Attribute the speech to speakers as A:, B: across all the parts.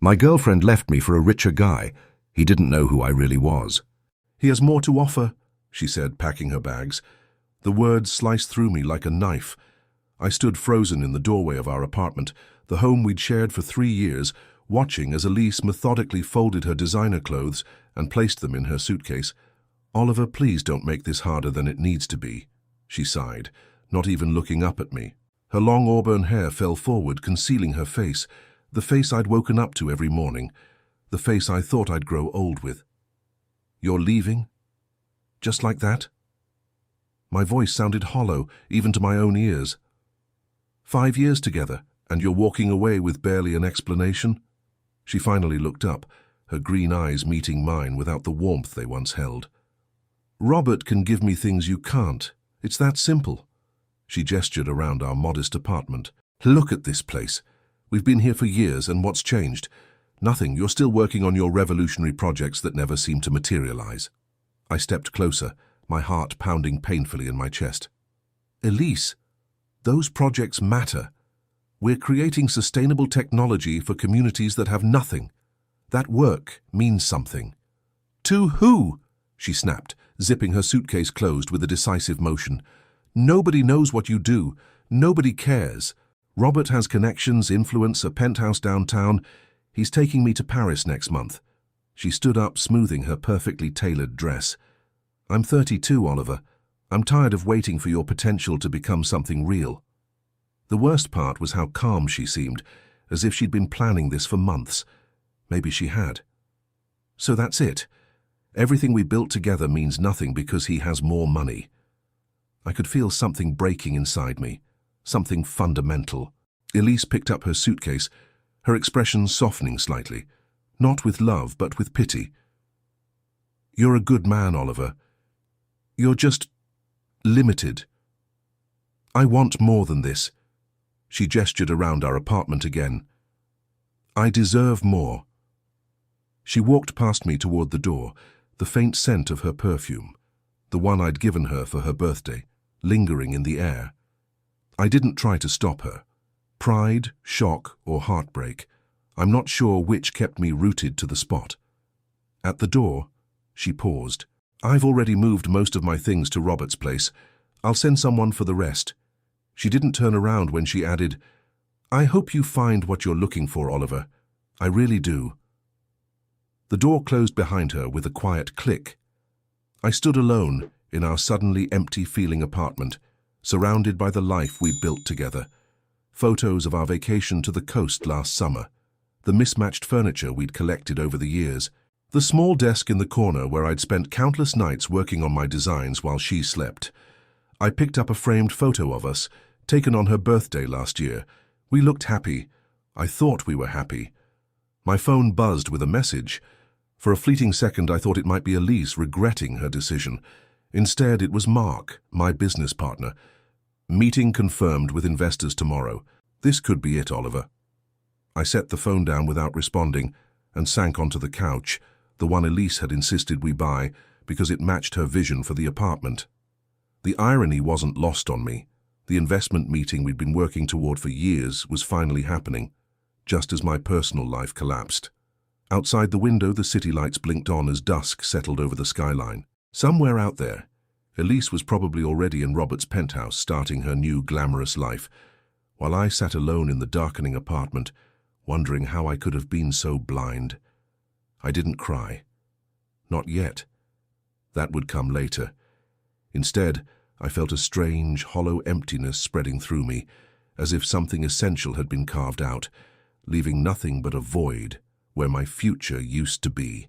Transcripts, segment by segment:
A: My girlfriend left me for a richer guy. He didn't know who I really was.
B: He has more to offer, she said, packing her bags. The words sliced through me like a knife. I stood frozen in the doorway of our apartment, the home we'd shared for 3 years, watching as Elise methodically folded her designer clothes and placed them in her suitcase. "Oliver, please don't make this harder than it needs to be," she sighed, not even looking up at me. Her long auburn hair fell forward, concealing her face, the face I'd woken up to every morning, the face I thought I'd grow old with. "You're leaving? Just like that?" My voice sounded hollow, even to my own ears. 5 years together, and you're walking away with barely an explanation? She finally looked up, her green eyes meeting mine without the warmth they once held. "Robert can give me things you can't. It's that simple." She gestured around our modest apartment. "Look at this place. We've been here for years, and what's changed? Nothing. You're still working on your revolutionary projects that never seem to materialize." I stepped closer, my heart pounding painfully in my chest. "Elise, those projects matter. We're creating sustainable technology for communities that have nothing. That work means something." "To who?" she snapped, zipping her suitcase closed with a decisive motion. "Nobody knows what you do. Nobody cares. Robert has connections, influence, a penthouse downtown. He's taking me to Paris next month." She stood up, smoothing her perfectly tailored dress. "I'm 32, Oliver. I'm tired of waiting for your potential to become something real." The worst part was how calm she seemed, as if she'd been planning this for months. Maybe she had. "So that's it. Everything we built together means nothing because he has more money." I could feel something breaking inside me, something fundamental. Elise picked up her suitcase, her expression softening slightly, not with love but with pity. "You're a good man, Oliver. You're just limited. I want more than this." She gestured around our apartment again. "I deserve more." She walked past me toward the door, the faint scent of her perfume, the one I'd given her for her birthday, lingering in the air. I didn't try to stop her. Pride, shock, or heartbreak, I'm not sure which kept me rooted to the spot. At the door, she paused. "I've already moved most of my things to Robert's place. I'll send someone for the rest." She didn't turn around when she added, "I hope you find what you're looking for, Oliver. I really do." The door closed behind her with a quiet click. I stood alone in our suddenly empty-feeling apartment, surrounded by the life we'd built together. Photos of our vacation to the coast last summer, the mismatched furniture we'd collected over the years, the small desk in the corner where I'd spent countless nights working on my designs while she slept. I picked up a framed photo of us, taken on her birthday last year. We looked happy. I thought we were happy. My phone buzzed with a message. For a fleeting second, I thought it might be Elise regretting her decision. Instead, it was Mark, my business partner. "Meeting confirmed with investors tomorrow. This could be it, Oliver." I set the phone down without responding and sank onto the couch, the one Elise had insisted we buy because it matched her vision for the apartment. The irony wasn't lost on me. The investment meeting we'd been working toward for years was finally happening, just as my personal life collapsed. Outside the window, the city lights blinked on as dusk settled over the skyline. Somewhere out there, Elise was probably already in Robert's penthouse starting her new glamorous life, while I sat alone in the darkening apartment, wondering how I could have been so blind. I didn't cry. Not yet. That would come later. Instead, I felt a strange, hollow emptiness spreading through me, as if something essential had been carved out, leaving nothing but a void where my future used to be.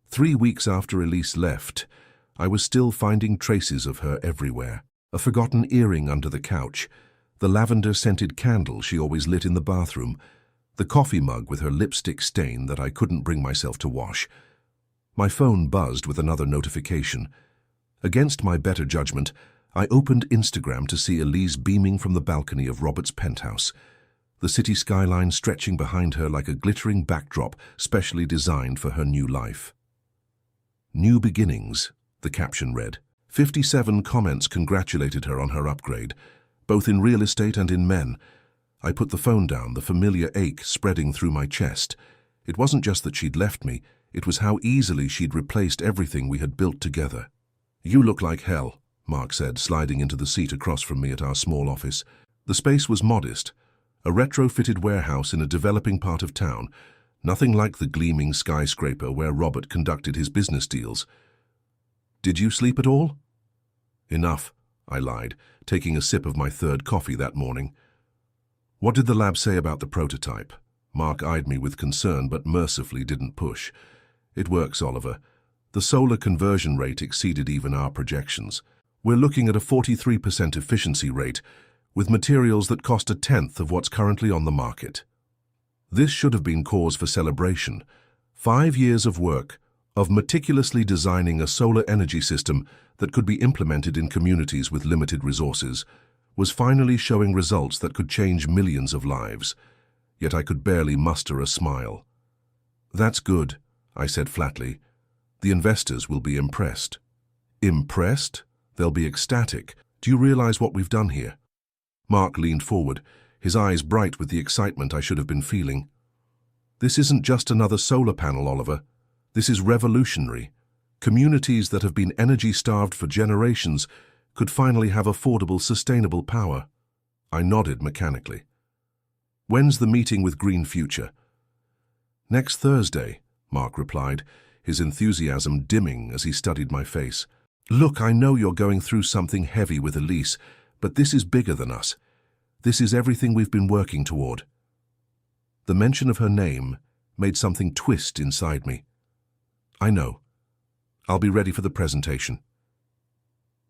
B: 3 weeks after Elise left, I was still finding traces of her everywhere. A forgotten earring under the couch, the lavender-scented candle she always lit in the bathroom, the coffee mug with her lipstick stain that I couldn't bring myself to wash. My phone buzzed with another notification. Against my better judgment, I opened Instagram to see Elise beaming from the balcony of Robert's penthouse, the city skyline stretching behind her like a glittering backdrop specially designed for her new life. "New beginnings," the caption read. 57 comments congratulated her on her upgrade, both in real estate and in men. I put the phone down, the familiar ache spreading through my chest. It wasn't just that she'd left me, it was how easily she'd replaced everything we had built together. "You look like hell," Mark said, sliding into the seat across from me at our small office. The space was modest, a retrofitted warehouse in a developing part of town, nothing like the gleaming skyscraper where Robert conducted his business deals. "Did you sleep at all?" "Enough," I lied, taking a sip of my third coffee that morning. "What did the lab say about the prototype?" Mark eyed me with concern but mercifully didn't push. "It works, Oliver. The solar conversion rate exceeded even our projections. We're looking at a 43% efficiency rate, with materials that cost a tenth of what's currently on the market." This should have been cause for celebration. 5 years of work, of meticulously designing a solar energy system that could be implemented in communities with limited resources, was finally showing results that could change millions of lives. Yet I could barely muster a smile. "That's good," I said flatly. "The investors will be impressed." "Impressed? They'll be ecstatic. Do you realize what we've done here?" Mark leaned forward, his eyes bright with the excitement I should have been feeling. "This isn't just another solar panel, Oliver. This is revolutionary. Communities that have been energy-starved for generations could finally have affordable, sustainable power." I nodded mechanically. "When's the meeting with Green Future?" "Next Thursday," Mark replied, his enthusiasm dimming as he studied my face. "Look, I know you're going through something heavy with Elise, but this is bigger than us. This is everything we've been working toward." The mention of her name made something twist inside me. "I know. I'll be ready for the presentation."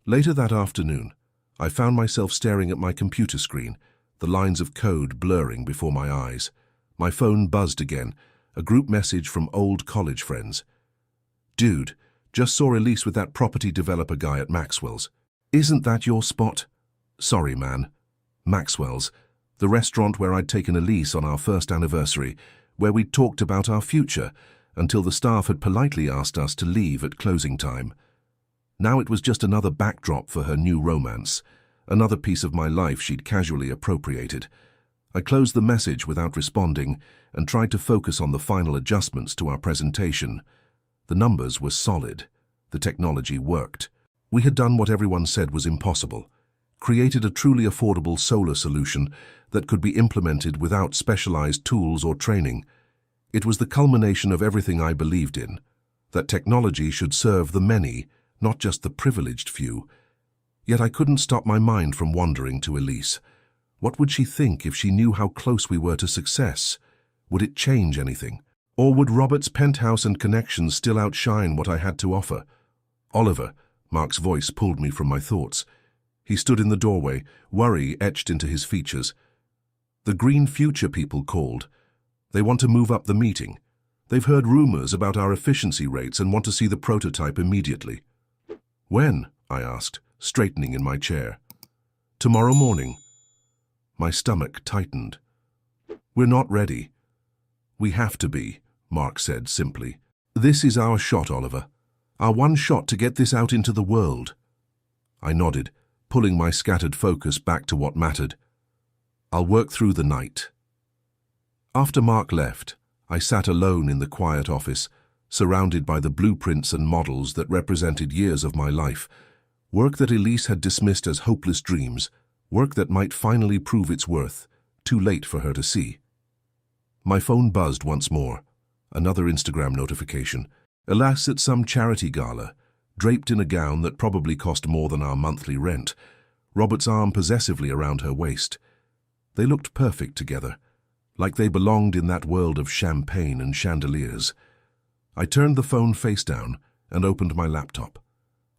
B: Later that afternoon, I found myself staring at my computer screen, the lines of code blurring before my eyes. My phone buzzed again, a group message from old college friends. "Dude, just saw Elise with that property developer guy at Maxwell's. Isn't that your spot?" "Sorry, man. Maxwell's, the restaurant where I'd taken Elise on our first anniversary, where we'd talked about our future, until the staff had politely asked us to leave at closing time. Now it was just another backdrop for her new romance, another piece of my life she'd casually appropriated. I closed the message without responding and tried to focus on the final adjustments to our presentation. The numbers were solid. The technology worked. We had done what everyone said was impossible, created a truly affordable solar solution that could be implemented without specialized tools or training. It was the culmination of everything I believed in, that technology should serve the many, not just the privileged few. Yet I couldn't stop my mind from wandering to Elise. What would she think if she knew how close we were to success? Would it change anything? Or would Robert's penthouse and connections still outshine what I had to offer? "Oliver," Mark's voice pulled me from my thoughts. He stood in the doorway, worry etched into his features. "The Green Future people called. They want to move up the meeting. They've heard rumors about our efficiency rates and want to see the prototype immediately." "When?" I asked, straightening in my chair. "Tomorrow morning." My stomach tightened. "We're not ready." "We have to be," Mark said simply. "This is our shot, Oliver. Our one shot to get this out into the world." I nodded, pulling my scattered focus back to what mattered. "I'll work through the night." After Mark left, I sat alone in the quiet office, surrounded by the blueprints and models that represented years of my life, work that Elise had dismissed as hopeless dreams, work that might finally prove its worth, too late for her to see. My phone buzzed once more, another Instagram notification. Alas, at some charity gala, draped in a gown that probably cost more than our monthly rent, Robert's arm possessively around her waist. They looked perfect together, like they belonged in that world of champagne and chandeliers. I turned the phone face down and opened my laptop.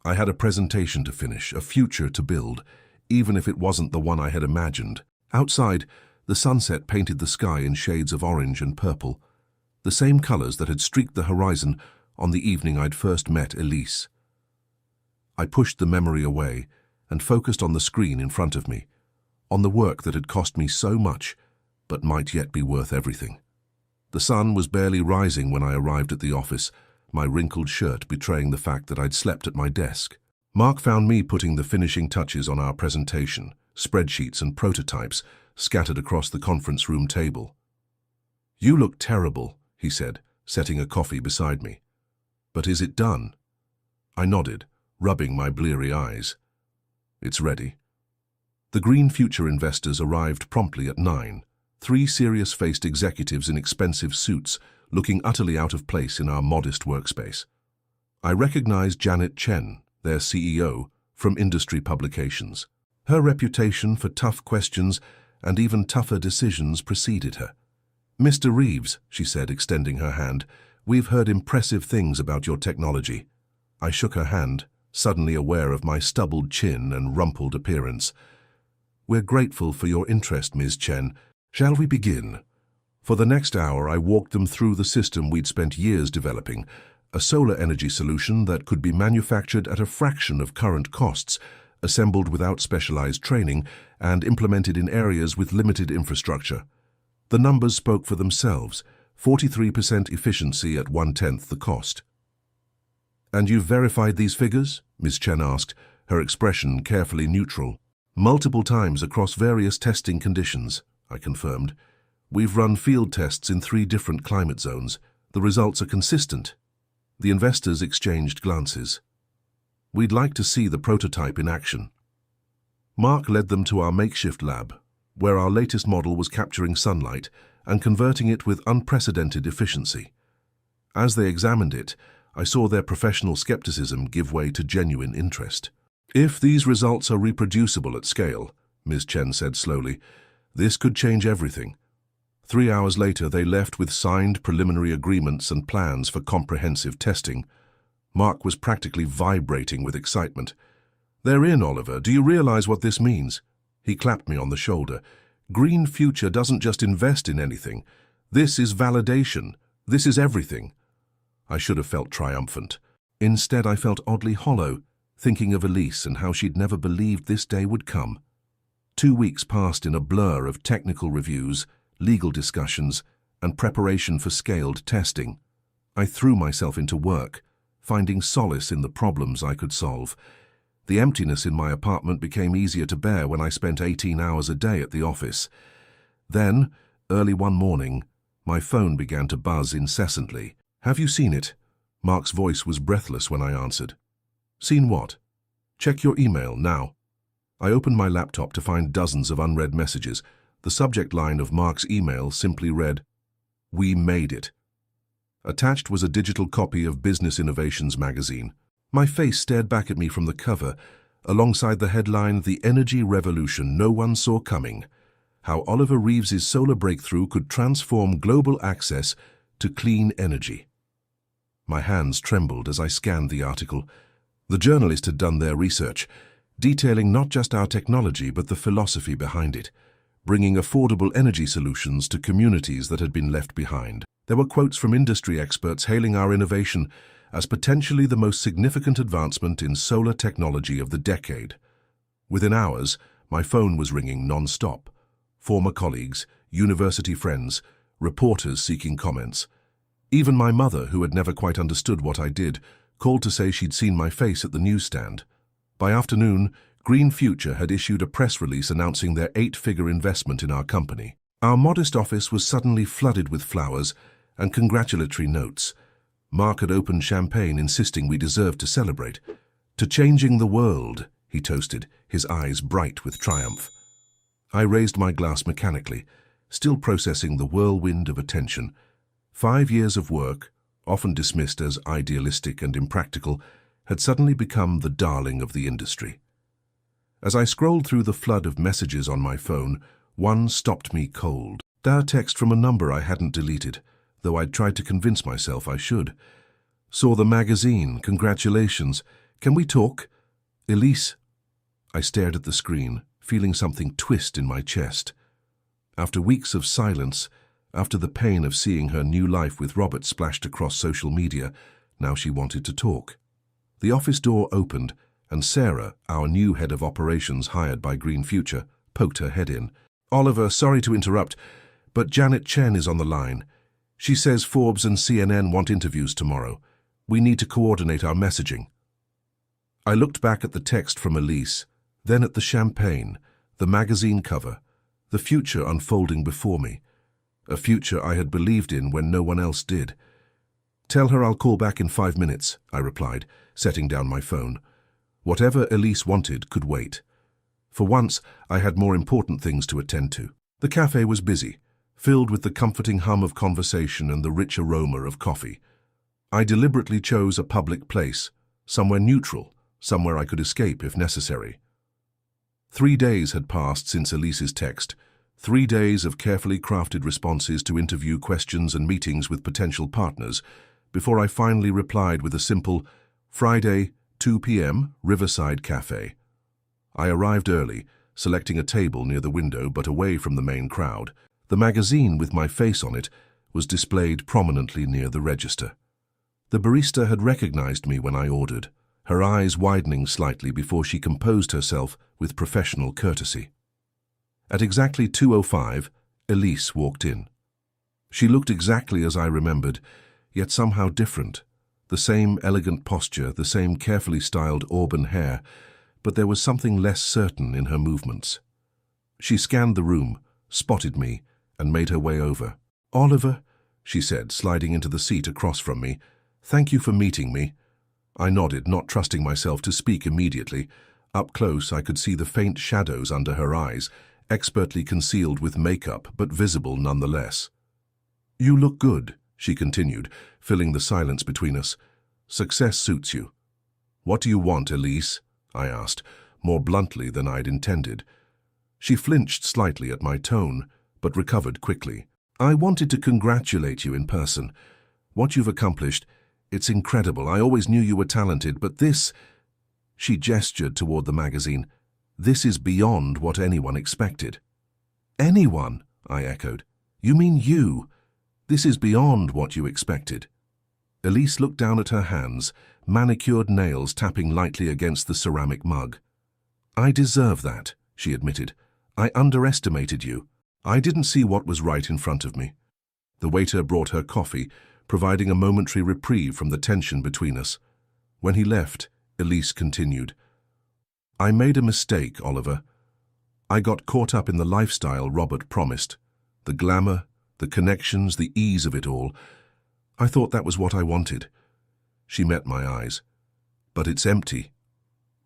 B: I had a presentation to finish, a future to build, even if it wasn't the one I had imagined. Outside, the sunset painted the sky in shades of orange and purple, the same colors that had streaked the horizon on the evening I'd first met Elise. I pushed the memory away and focused on the screen in front of me, on the work that had cost me so much, but might yet be worth everything. The sun was barely rising when I arrived at the office, my wrinkled shirt betraying the fact that I'd slept at my desk. Mark found me putting the finishing touches on our presentation, spreadsheets and prototypes scattered across the conference room table. "You look terrible," he said, setting a coffee beside me. But is it done? I nodded, rubbing my bleary eyes. It's ready. The Green Future investors arrived promptly at 9, 3 serious-faced executives in expensive suits, looking utterly out of place in our modest workspace. I recognized Janet Chen, their CEO, from industry publications. Her reputation for tough questions and even tougher decisions preceded her. "Mr. Reeves," she said, extending her hand, "we've heard impressive things about your technology." I shook her hand, suddenly aware of my stubbled chin and rumpled appearance. "We're grateful for your interest, Ms. Chen. Shall we begin?" For the next hour, I walked them through the system we'd spent years developing, a solar energy solution that could be manufactured at a fraction of current costs, assembled without specialized training, and implemented in areas with limited infrastructure. The numbers spoke for themselves, 43% efficiency at 1/10 the cost. "And you've verified these figures?" Ms. Chen asked, her expression carefully neutral. "Multiple times across various testing conditions," I confirmed. "We've run field tests in 3 different climate zones. The results are consistent." The investors exchanged glances. "We'd like to see the prototype in action." Mark led them to our makeshift lab, where our latest model was capturing sunlight and converting it with unprecedented efficiency. As they examined it, I saw their professional skepticism give way to genuine interest. "If these results are reproducible at scale," Ms. Chen said slowly, "this could change everything." 3 hours later, they left with signed preliminary agreements and plans for comprehensive testing. Mark was practically vibrating with excitement. "They're in, Oliver. Do you realize what this means?" He clapped me on the shoulder. "Green Future doesn't just invest in anything. This is validation. This is everything." I should have felt triumphant. Instead, I felt oddly hollow, thinking of Elise and how she'd never believed this day would come. 2 weeks passed in a blur of technical reviews, legal discussions, and preparation for scaled testing. I threw myself into work, finding solace in the problems I could solve. The emptiness in my apartment became easier to bear when I spent 18 hours a day at the office. Then, early one morning, my phone began to buzz incessantly. "Have you seen it?" Mark's voice was breathless when I answered. "Seen what?" "Check your email now." I opened my laptop to find dozens of unread messages. The subject line of Mark's email simply read, "We made it." Attached was a digital copy of Business Innovations magazine. My face stared back at me from the cover, alongside the headline, "The Energy Revolution No One Saw Coming: How Oliver Reeves's Solar Breakthrough Could Transform Global Access to Clean Energy." My hands trembled as I scanned the article. The journalist had done their research, detailing not just our technology but the philosophy behind it, bringing affordable energy solutions to communities that had been left behind. There were quotes from industry experts hailing our innovation as potentially the most significant advancement in solar technology of the decade. Within hours, my phone was ringing non-stop. Former colleagues, university friends, reporters seeking comments. Even my mother, who had never quite understood what I did, called to say she'd seen my face at the newsstand. By afternoon, Green Future had issued a press release announcing their 8-figure investment in our company. Our modest office was suddenly flooded with flowers and congratulatory notes. Mark had opened champagne, insisting we deserved to celebrate. "To changing the world," he toasted, his eyes bright with triumph. I raised my glass mechanically, still processing the whirlwind of attention. 5 years of work, often dismissed as idealistic and impractical, had suddenly become the darling of the industry. As I scrolled through the flood of messages on my phone, one stopped me cold. A text from a number I hadn't deleted, though I'd tried to convince myself I should. "Saw the magazine. Congratulations. Can we talk?" "Elise." I stared at the screen, feeling something twist in my chest. After weeks of silence, after the pain of seeing her new life with Robert splashed across social media, now she wanted to talk. The office door opened, and Sarah, our new head of operations hired by Green Future, poked her head in. "Oliver, sorry to interrupt, but Janet Chen is on the line. She says Forbes and CNN want interviews tomorrow. We need to coordinate our messaging." I looked back at the text from Elise, then at the champagne, the magazine cover, the future unfolding before me. a future I had believed in when no one else did. "Tell her I'll call back in 5 minutes," I replied, setting down my phone. Whatever Elise wanted could wait. For once, I had more important things to attend to. The cafe was busy, filled with the comforting hum of conversation and the rich aroma of coffee. I deliberately chose a public place, somewhere neutral, somewhere I could escape if necessary. 3 days had passed since Elise's text, 3 days of carefully crafted responses to interview questions and meetings with potential partners, before I finally replied with a simple, "Friday, 2 p.m., Riverside Cafe." I arrived early, selecting a table near the window but away from the main crowd. The magazine with my face on it was displayed prominently near the register. The barista had recognized me when I ordered, her eyes widening slightly before she composed herself with professional courtesy. At exactly 2:05, Elise walked in. She looked exactly as I remembered, yet somehow different. The same elegant posture, the same carefully styled auburn hair, but there was something less certain in her movements. She scanned the room, spotted me, and made her way over. "Oliver," she said, sliding into the seat across from me, "thank you for meeting me." I nodded, not trusting myself to speak immediately. Up close, I could see the faint shadows under her eyes, expertly concealed with makeup, but visible nonetheless. "You look good," she continued, filling the silence between us. "Success suits you." "What do you want, Elise?" I asked, more bluntly than I'd intended. She flinched slightly at my tone, but recovered quickly. "I wanted to congratulate you in person. What you've accomplished, it's incredible. I always knew you were talented, but this—" She gestured toward the magazine. "This is beyond what anyone expected." "Anyone?" I echoed. "You mean you? This is beyond what you expected." Elise looked down at her hands, manicured nails tapping lightly against the ceramic mug. "I deserve that," she admitted. "I underestimated you. I didn't see what was right in front of me." The waiter brought her coffee, providing a momentary reprieve from the tension between us. When he left, Elise continued, "I made a mistake, Oliver. I got caught up in the lifestyle Robert promised. The glamour, the connections, the ease of it all. I thought that was what I wanted." She met my eyes. "But it's empty.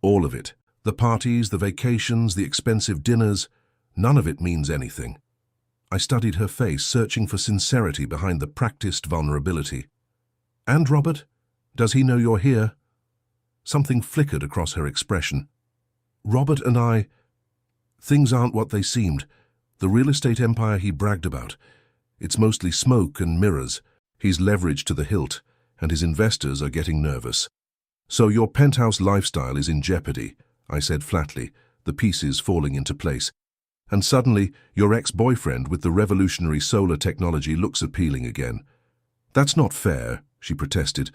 B: All of it. The parties, the vacations, the expensive dinners, none of it means anything." I studied her face, searching for sincerity behind the practiced vulnerability. "And Robert? Does he know you're here?" Something flickered across her expression. "Robert and I, things aren't what they seemed. The real estate empire he bragged about, it's mostly smoke and mirrors. He's leveraged to the hilt, and his investors are getting nervous." "So your penthouse lifestyle is in jeopardy," I said flatly, the pieces falling into place. "And suddenly, your ex-boyfriend with the revolutionary solar technology looks appealing again." "That's not fair," she protested,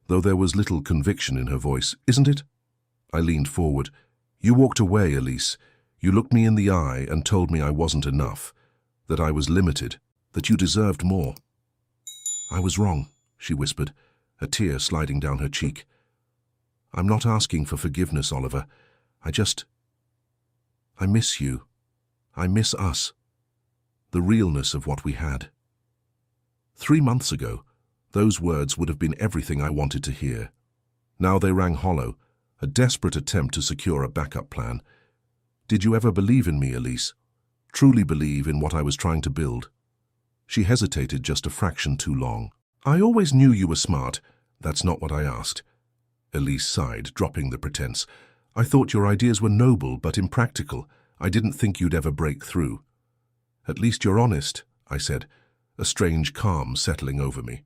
B: though there was little conviction in her voice. "Isn't it?" I leaned forward. "You walked away, Elise. You looked me in the eye and told me I wasn't enough, that I was limited, that you deserved more." "I was wrong," she whispered, a tear sliding down her cheek. "I'm not asking for forgiveness, Oliver. I miss you. I miss us. The realness of what we had." 3 months ago, those words would have been everything I wanted to hear. Now they rang hollow, a desperate attempt to secure a backup plan. "Did you ever believe in me, Elise? Truly believe in what I was trying to build?" She hesitated just a fraction too long. "I always knew you were smart. That's not what I asked." Elise sighed, dropping the pretense. "I thought your ideas were noble but impractical. I didn't think you'd ever break through." "At least you're honest," I said, a strange calm settling over me.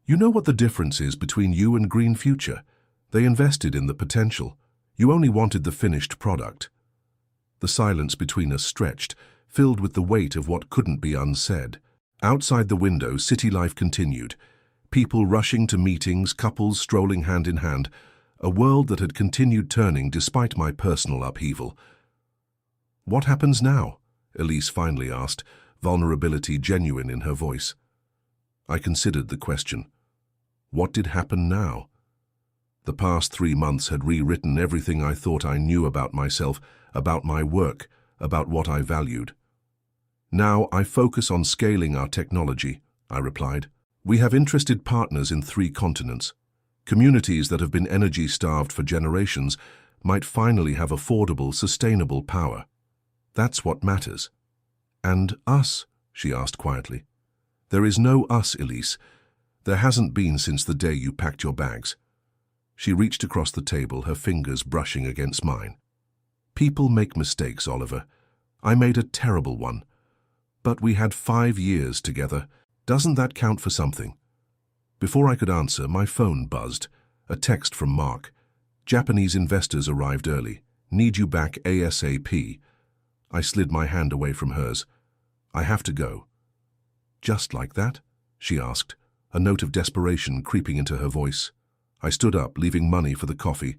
B: "You know what the difference is between you and Green Future? They invested in the potential. You only wanted the finished product." The silence between us stretched, filled with the weight of what couldn't be unsaid. Outside the window, city life continued. People rushing to meetings, couples strolling hand in hand, a world that had continued turning despite my personal upheaval. "What happens now?" Elise finally asked, vulnerability genuine in her voice. I considered the question. What did happen now? The past 3 months had rewritten everything I thought I knew about myself, about my work, about what I valued. Now I focus on scaling our technology, I replied. We have interested partners in 3 continents. Communities that have been energy-starved for generations might finally have affordable, sustainable power. That's what matters. And us? She asked quietly. There is no us, Elise. There hasn't been since the day you packed your bags. She reached across the table, her fingers brushing against mine. People make mistakes, Oliver. I made a terrible one. But we had 5 years together. Doesn't that count for something? Before I could answer, my phone buzzed. A text from Mark. Japanese investors arrived early. Need you back ASAP. I slid my hand away from hers. I have to go. Just like that? She asked, a note of desperation creeping into her voice. I stood up, leaving money for the coffee.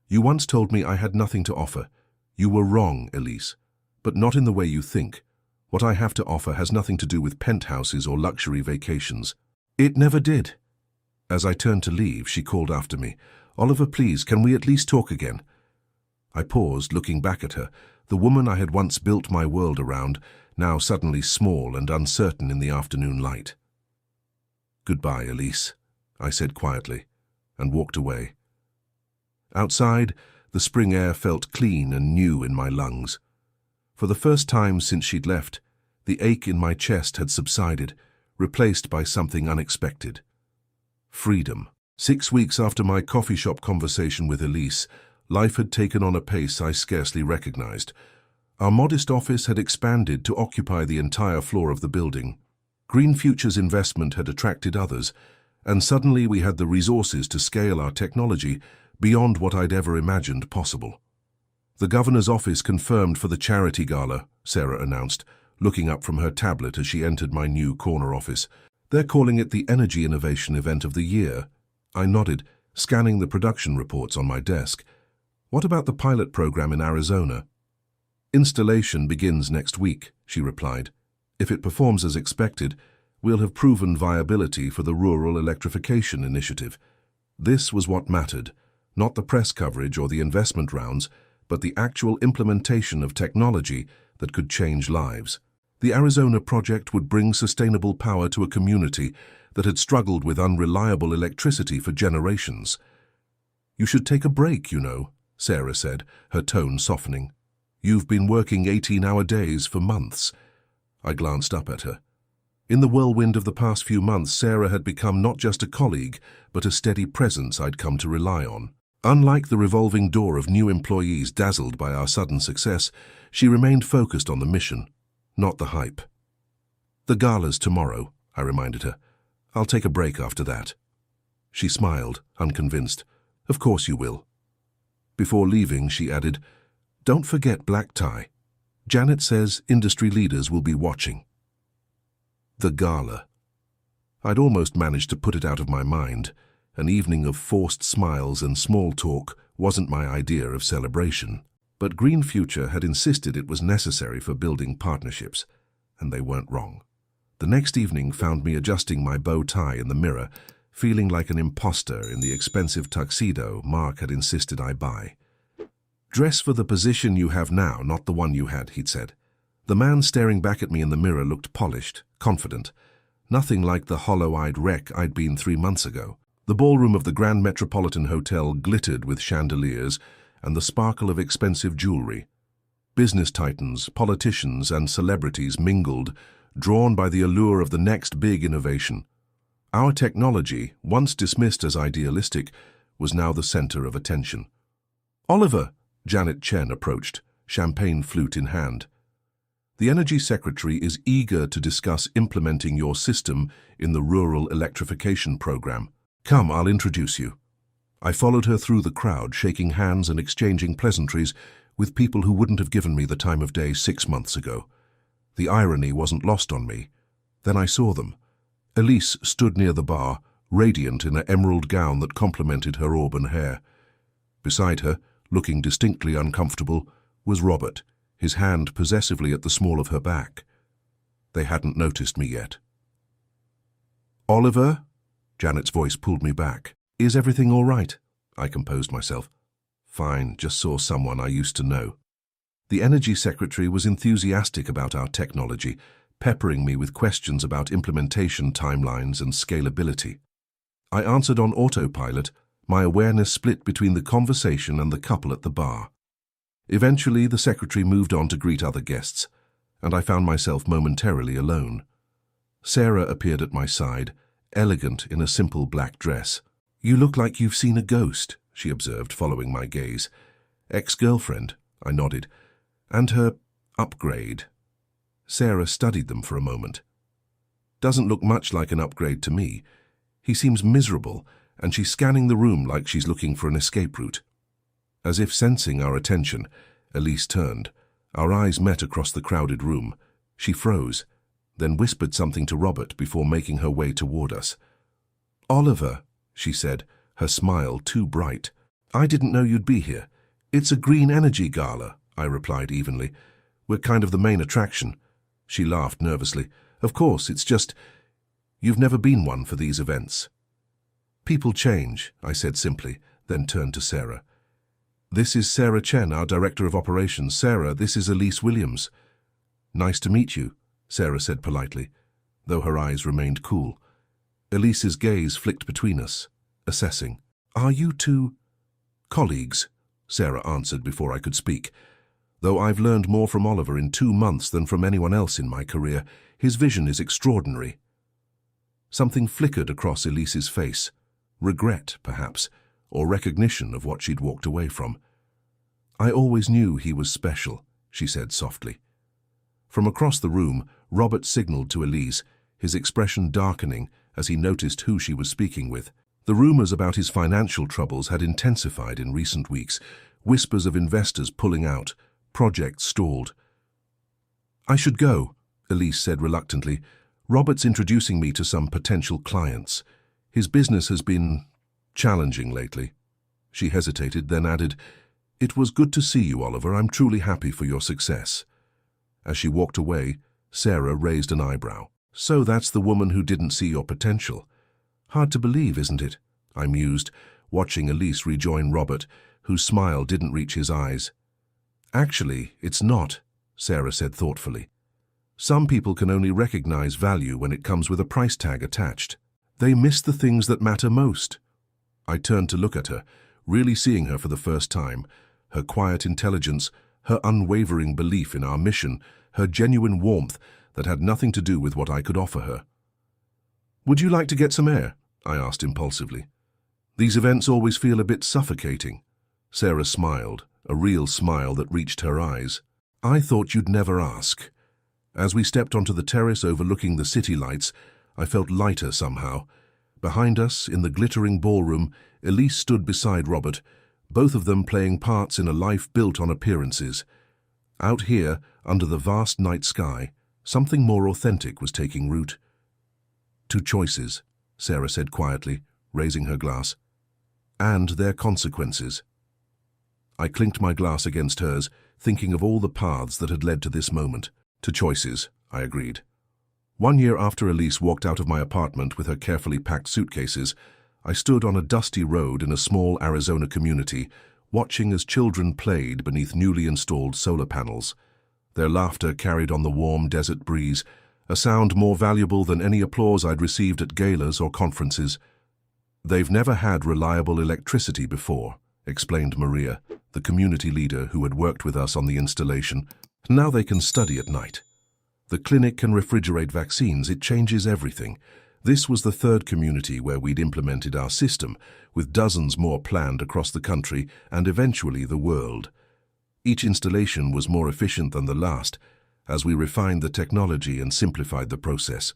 B: You once told me I had nothing to offer. You were wrong, Elise. But not in the way you think. What I have to offer has nothing to do with penthouses or luxury vacations. It never did. As I turned to leave, she called after me. Oliver, please, can we at least talk again? I paused, looking back at her, the woman I had once built my world around, now suddenly small and uncertain in the afternoon light. Goodbye, Elise, I said quietly, and walked away. Outside, the spring air felt clean and new in my lungs. For the first time since she'd left, the ache in my chest had subsided, replaced by something unexpected. Freedom. 6 weeks after my coffee shop conversation with Elise, life had taken on a pace I scarcely recognized. Our modest office had expanded to occupy the entire floor of the building. Green Future's investment had attracted others, and suddenly we had the resources to scale our technology beyond what I'd ever imagined possible. The governor's office confirmed for the charity gala, Sarah announced, looking up from her tablet as she entered my new corner office. They're calling it the Energy Innovation Event of the Year. I nodded, scanning the production reports on my desk. What about the pilot program in Arizona? Installation begins next week, she replied. If it performs as expected, we'll have proven viability for the Rural Electrification Initiative. This was what mattered, not the press coverage or the investment rounds, but the actual implementation of technology that could change lives. The Arizona project would bring sustainable power to a community that had struggled with unreliable electricity for generations. You should take a break, you know, Sarah said, her tone softening. You've been working 18-hour days for months. I glanced up at her. In the whirlwind of the past few months, Sarah had become not just a colleague, but a steady presence I'd come to rely on. Unlike the revolving door of new employees dazzled by our sudden success, she remained focused on the mission, not the hype. The gala's tomorrow, I reminded her. I'll take a break after that. She smiled, unconvinced. Of course you will. Before leaving, she added, Don't forget black tie. Janet says industry leaders will be watching. The gala. I'd almost managed to put it out of my mind. An evening of forced smiles and small talk wasn't my idea of celebration. But Green Future had insisted it was necessary for building partnerships, and they weren't wrong. The next evening found me adjusting my bow tie in the mirror, feeling like an imposter in the expensive tuxedo Mark had insisted I buy. Dress for the position you have now, not the one you had, he'd said. The man staring back at me in the mirror looked polished, confident, nothing like the hollow-eyed wreck I'd been 3 months ago. The ballroom of the Grand Metropolitan Hotel glittered with chandeliers and the sparkle of expensive jewelry. Business titans, politicians, and celebrities mingled, drawn by the allure of the next big innovation. Our technology, once dismissed as idealistic, was now the center of attention. Oliver, Janet Chen approached, champagne flute in hand. The Energy Secretary is eager to discuss implementing your system in the Rural Electrification Program. Come, I'll introduce you. I followed her through the crowd, shaking hands and exchanging pleasantries with people who wouldn't have given me the time of day 6 months ago. The irony wasn't lost on me. Then I saw them. Elise stood near the bar, radiant in an emerald gown that complemented her auburn hair. Beside her, looking distinctly uncomfortable, was Robert, his hand possessively at the small of her back. They hadn't noticed me yet. Oliver? Janet's voice pulled me back. Is everything all right? I composed myself. Fine, just saw someone I used to know. The energy secretary was enthusiastic about our technology, peppering me with questions about implementation timelines and scalability. I answered on autopilot, my awareness split between the conversation and the couple at the bar. Eventually, the secretary moved on to greet other guests, and I found myself momentarily alone. Sarah appeared at my side, elegant in a simple black dress. "You look like you've seen a ghost," she observed, following my gaze. "Ex-girlfriend," I nodded. "And her upgrade." Sarah studied them for a moment. "Doesn't look much like an upgrade to me. He seems miserable, and she's scanning the room like she's looking for an escape route." As if sensing our attention, Elise turned. Our eyes met across the crowded room. She froze, then whispered something to Robert before making her way toward us. "Oliver," she said, her smile too bright. "I didn't know you'd be here. It's a green energy gala," I replied evenly. "We're kind of the main attraction." She laughed nervously. "Of course, it's just, you've never been one for these events." "People change," I said simply, then turned to Sarah. "This is Sarah Chen, our Director of Operations. Sarah, this is Elise Williams." "Nice to meet you," Sarah said politely, though her eyes remained cool. Elise's gaze flicked between us, assessing. "Are you two colleagues?" Sarah answered before I could speak. "Though I've learned more from Oliver in 2 months than from anyone else in my career, his vision is extraordinary." Something flickered across Elise's face. Regret, perhaps, or recognition of what she'd walked away from. "I always knew he was special," she said softly. From across the room, Robert signaled to Elise, his expression darkening as he noticed who she was speaking with. The rumors about his financial troubles had intensified in recent weeks, whispers of investors pulling out, projects stalled. "I should go," Elise said reluctantly. "Robert's introducing me to some potential clients. His business has been challenging lately." She hesitated, then added, "It was good to see you, Oliver. I'm truly happy for your success." As she walked away, Sarah raised an eyebrow. "So that's the woman who didn't see your potential. Hard to believe, isn't it?" I mused, watching Elise rejoin Robert, whose smile didn't reach his eyes. "Actually, it's not," Sarah said thoughtfully. "Some people can only recognize value when it comes with a price tag attached. They miss the things that matter most." I turned to look at her, really seeing her for the first time, her quiet intelligence, her unwavering belief in our mission, her genuine warmth that had nothing to do with what I could offer her. "Would you like to get some air?" I asked impulsively. "These events always feel a bit suffocating." Sarah smiled, a real smile that reached her eyes. "I thought you'd never ask." As we stepped onto the terrace overlooking the city lights, I felt lighter somehow. Behind us, in the glittering ballroom, Elise stood beside Robert, both of them playing parts in a life built on appearances. Out here, under the vast night sky, something more authentic was taking root. "Two choices," Sarah said quietly, raising her glass. "And their consequences." I clinked my glass against hers, thinking of all the paths that had led to this moment. "Two choices," I agreed. 1 year after Elise walked out of my apartment with her carefully packed suitcases, I stood on a dusty road in a small Arizona community, watching as children played beneath newly installed solar panels. Their laughter carried on the warm desert breeze, a sound more valuable than any applause I'd received at galas or conferences. "They've never had reliable electricity before," explained Maria, the community leader who had worked with us on the installation. "Now they can study at night. The clinic can refrigerate vaccines. It changes everything." This was the third community where we'd implemented our system, with dozens more planned across the country and eventually the world. Each installation was more efficient than the last, as we refined the technology and simplified the process.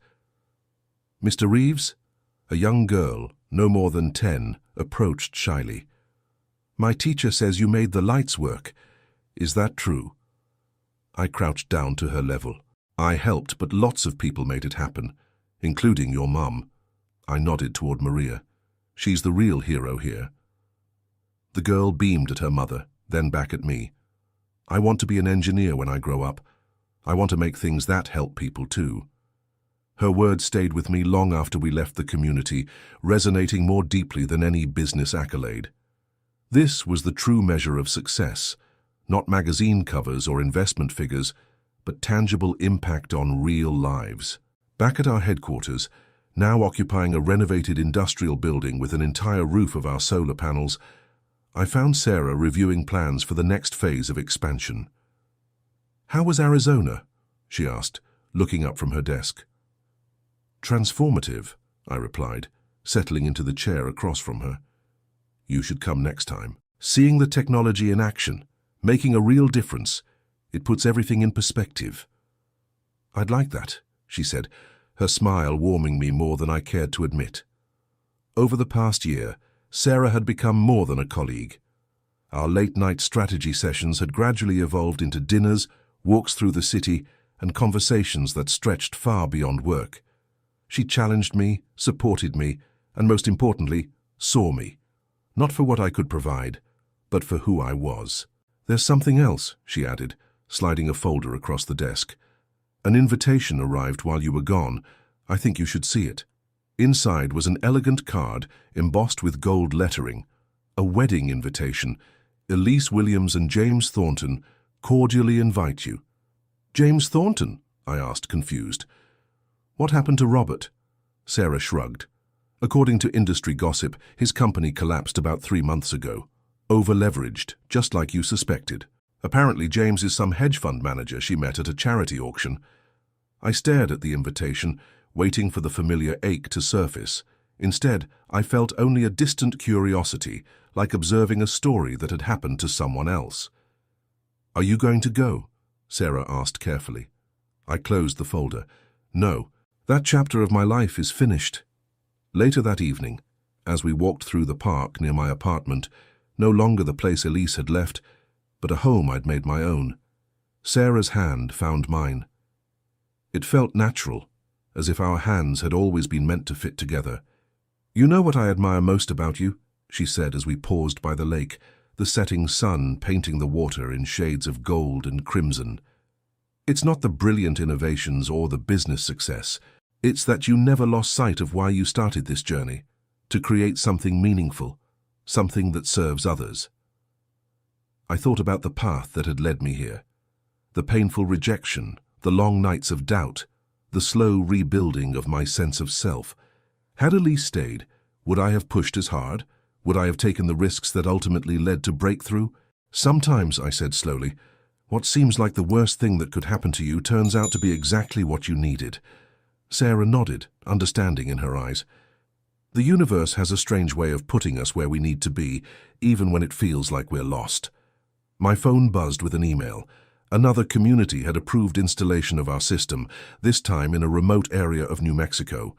B: "Mr. Reeves?" A young girl, no more than 10, approached shyly. "My teacher says you made the lights work. Is that true?" I crouched down to her level. "I helped, but lots of people made it happen, including your mum." I nodded toward Maria. "She's the real hero here." The girl beamed at her mother, then back at me. "I want to be an engineer when I grow up. I want to make things that help people too." Her words stayed with me long after we left the community, resonating more deeply than any business accolade. This was the true measure of success, Not magazine covers or investment figures, but tangible impact on real lives. Back at our headquarters, now occupying a renovated industrial building with an entire roof of our solar panels, I found Sarah reviewing plans for the next phase of expansion. "How was Arizona?" she asked, looking up from her desk. "Transformative," I replied, settling into the chair across from her. "You should come next time. Seeing the technology in action, making a real difference, it puts everything in perspective." "I'd like that," she said, her smile warming me more than I cared to admit. Over the past year, Sarah had become more than a colleague. Our late-night strategy sessions had gradually evolved into dinners, walks through the city, and conversations that stretched far beyond work. She challenged me, supported me, and most importantly, saw me. Not for what I could provide, but for who I was. "There's something else," she added, sliding a folder across the desk. "An invitation arrived while you were gone. I think you should see it." Inside was an elegant card embossed with gold lettering. A wedding invitation. "Elise Williams and James Thornton cordially invite you." "James Thornton?" I asked, confused. "What happened to Robert?" Sarah shrugged. "According to industry gossip, his company collapsed about 3 months ago. Over-leveraged, just like you suspected. Apparently James is some hedge fund manager she met at a charity auction." I stared at the invitation, waiting for the familiar ache to surface. Instead, I felt only a distant curiosity, like observing a story that had happened to someone else. "Are you going to go?" Sarah asked carefully. I closed the folder. "No, that chapter of my life is finished." Later that evening, as we walked through the park near my apartment, no longer the place Elise had left, but a home I'd made my own, Sarah's hand found mine. It felt natural, as if our hands had always been meant to fit together. "You know what I admire most about you?" she said as we paused by the lake, the setting sun painting the water in shades of gold and crimson. "It's not the brilliant innovations or the business success. It's that you never lost sight of why you started this journey, to create something meaningful, something that serves others." I thought about the path that had led me here. The painful rejection, the long nights of doubt, the slow rebuilding of my sense of self. Had Elise stayed, would I have pushed as hard? Would I have taken the risks that ultimately led to breakthrough? "Sometimes," I said slowly, "what seems like the worst thing that could happen to you turns out to be exactly what you needed." Sarah nodded, understanding in her eyes. "The universe has a strange way of putting us where we need to be, even when it feels like we're lost." My phone buzzed with an email. Another community had approved installation of our system, this time in a remote area of New Mexico.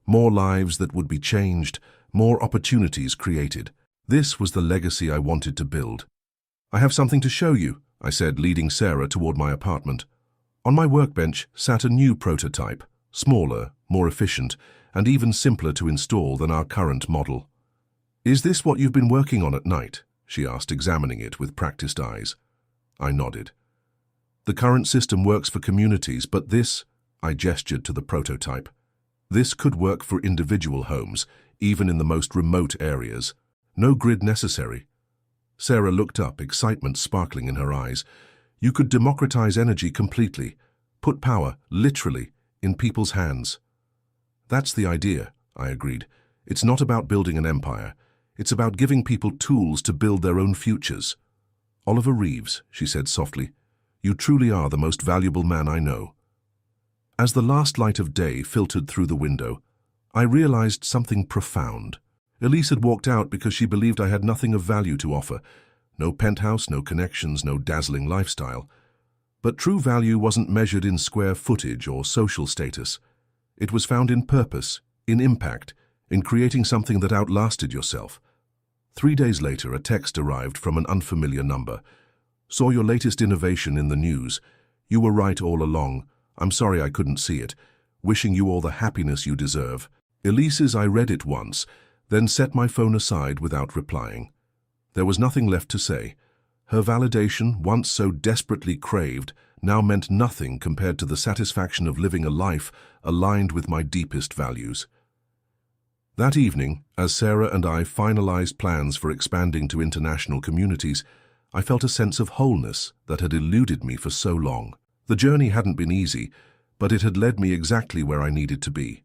B: More lives that would be changed, more opportunities created. This was the legacy I wanted to build. "I have something to show you," I said, leading Sarah toward my apartment. On my workbench sat a new prototype, smaller, more efficient, and even simpler to install than our current model. "Is this what you've been working on at night?" she asked, examining it with practiced eyes. I nodded. "The current system works for communities, but this," I gestured to the prototype, "this could work for individual homes, even in the most remote areas. No grid necessary." Sarah looked up, excitement sparkling in her eyes. "You could democratize energy completely, put power, literally, in people's hands." "That's the idea," I agreed. "It's not about building an empire. It's about giving people tools to build their own futures." "Oliver Reeves," she said softly, "you truly are the most valuable man I know." As the last light of day filtered through the window, I realized something profound. Elise had walked out because she believed I had nothing of value to offer. No penthouse, no connections, no dazzling lifestyle. But true value wasn't measured in square footage or social status. It was found in purpose, in impact, in creating something that outlasted yourself. 3 days later, a text arrived from an unfamiliar number. "Saw your latest innovation in the news. You were right all along. I'm sorry I couldn't see it. Wishing you all the happiness you deserve." Elise's I read it once, then set my phone aside without replying. There was nothing left to say. Her validation, once so desperately craved, now meant nothing compared to the satisfaction of living a life aligned with my deepest values. That evening, as Sarah and I finalized plans for expanding to international communities, I felt a sense of wholeness that had eluded me for so long. The journey hadn't been easy, but it had led me exactly where I needed to be,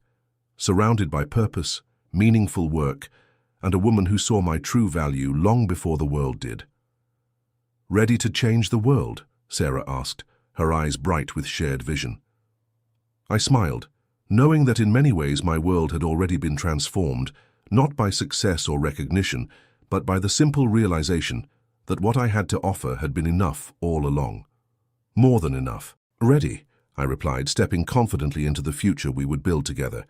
B: surrounded by purpose, meaningful work, and a woman who saw my true value long before the world did. "Ready to change the world?" Sarah asked, her eyes bright with shared vision. I smiled, knowing that in many ways my world had already been transformed, not by success or recognition, but by the simple realization that what I had to offer had been enough all along. More than enough. "Ready," I replied, stepping confidently into the future we would build together.